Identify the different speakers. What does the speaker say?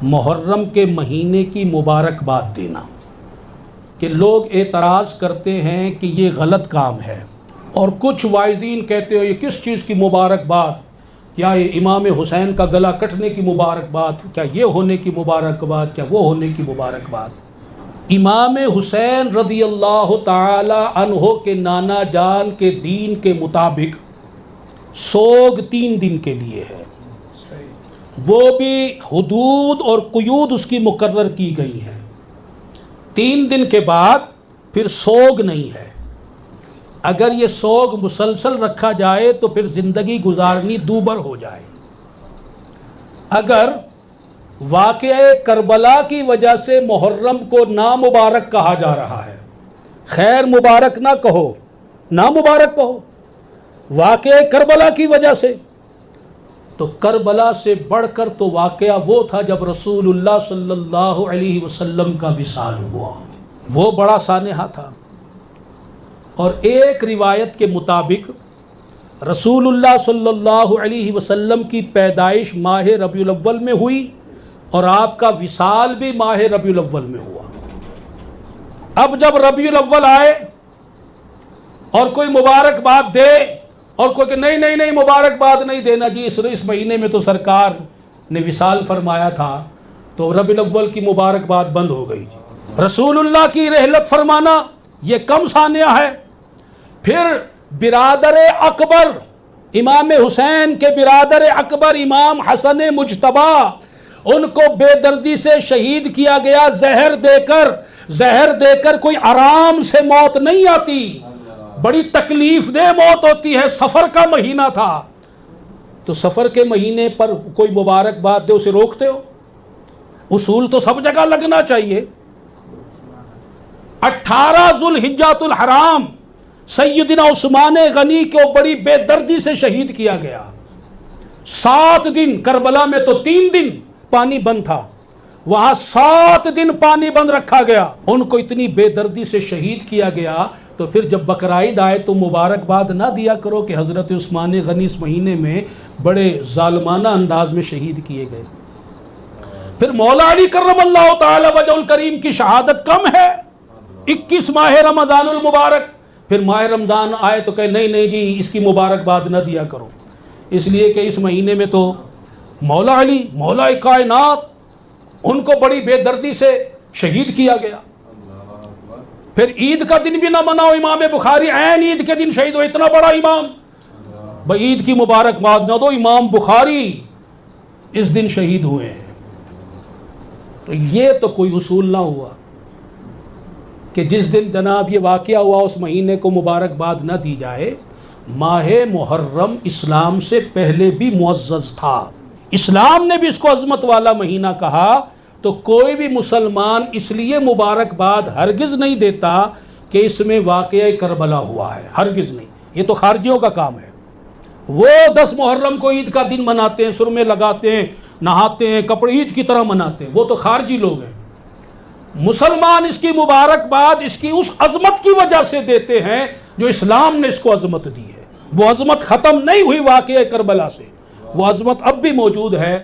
Speaker 1: محرم کے مہینے کی مبارکباد دینا، کہ لوگ اعتراض کرتے ہیں کہ یہ غلط کام ہے، اور کچھ واعظین کہتے ہیں یہ کس چیز کی مبارکباد، کیا یہ امام حسین کا گلا کٹنے کی مبارکباد، کیا یہ ہونے کی مبارکباد، کیا وہ ہونے کی مبارکباد۔ امام حسین رضی اللہ تعالی عنہ کے نانا جان کے دین کے مطابق سوگ 3 دن کے لیے ہے، وہ بھی حدود اور قیود اس کی مقرر کی گئی ہیں۔ 3 دن کے بعد پھر سوگ نہیں ہے۔ اگر یہ سوگ مسلسل رکھا جائے تو پھر زندگی گزارنی دوبر ہو جائے۔ اگر واقعہ کربلا کی وجہ سے محرم کو نامبارک کہا جا رہا ہے، خیر مبارک نہ کہو، نامبارک کہو، واقعہ کربلا کی وجہ سے، تو کربلا سے بڑھ کر تو واقعہ وہ تھا جب رسول اللہ صلی اللہ علیہ وسلم کا وصال ہوا، وہ بڑا سانحہ تھا۔ اور ایک روایت کے مطابق رسول اللہ صلی اللہ علیہ وسلم کی پیدائش ماہ ربیع الاول میں ہوئی اور آپ کا وصال بھی ماہ ربیع الاول میں ہوا۔ اب جب ربیع الاول آئے اور کوئی مبارکباد دے، اور کوئی کہ نہیں مبارکباد نہیں دینا جی، اس مہینے میں تو سرکار نے وصال فرمایا تھا، تو ربیع الاول کی مبارکباد بند ہو گئی جی۔ رسول اللہ کی رحلت فرمانا یہ کم سانحہ ہے۔ پھر برادر اکبر، امام حسین کے برادر اکبر امام حسن مجتبی، ان کو بے دردی سے شہید کیا گیا زہر دے کر۔ کوئی آرام سے موت نہیں آتی، بڑی تکلیف دہ موت ہوتی ہے۔ سفر کا مہینہ تھا، تو سفر کے مہینے پر کوئی مبارکباد دے اسے روکتے ہو؟ اصول تو سب جگہ لگنا چاہیے۔ 18 ذوالحجۃ الحرام سیدنا عثمان غنی کو بڑی بے دردی سے شہید کیا گیا۔ 7 دن، کربلا میں تو 3 دن پانی بند تھا، وہاں 7 دن پانی بند رکھا گیا، ان کو اتنی بے دردی سے شہید کیا گیا۔ تو پھر جب بقرعید آئے تو مبارکباد نہ دیا کرو کہ حضرت عثمان غنی اس مہینے میں بڑے ظالمانہ انداز میں شہید کیے گئے۔ پھر مولا علی کرم اللہ تعالی وجہ الکریم کی شہادت کم ہے، 21 ماہ رمضان المبارک، پھر ماہ رمضان آئے تو کہے نہیں جی اس کی مبارکباد نہ دیا کرو، اس لیے کہ اس مہینے میں تو مولا علی مولا کائنات، ان کو بڑی بے دردی سے شہید کیا گیا۔ پھر عید کا دن بھی نہ مناؤ، امام بخاری عین عید کے دن شہید ہو، اتنا بڑا امام، بھائی عید کی مبارکباد نہ دو، امام بخاری اس دن شہید ہوئے ہیں۔ تو یہ تو کوئی اصول نہ ہوا کہ جس دن جناب یہ واقعہ ہوا اس مہینے کو مبارکباد نہ دی جائے۔ ماہ محرم اسلام سے پہلے بھی معزز تھا، اسلام نے بھی اس کو عظمت والا مہینہ کہا، تو کوئی بھی مسلمان اس لیے مبارکباد ہرگز نہیں دیتا کہ اس میں واقعہ کربلا ہوا ہے، ہرگز نہیں، یہ تو خارجیوں کا کام ہے۔ وہ 10 محرم کو عید کا دن مناتے ہیں، سرمے لگاتے ہیں، نہاتے ہیں، کپڑے عید کی طرح مناتے ہیں، وہ تو خارجی لوگ ہیں۔ مسلمان اس کی مبارکباد اس کی اس عظمت کی وجہ سے دیتے ہیں جو اسلام نے اس کو عظمت دی ہے۔ وہ عظمت ختم نہیں ہوئی واقعہ کربلا سے، وہ عظمت اب بھی موجود ہے۔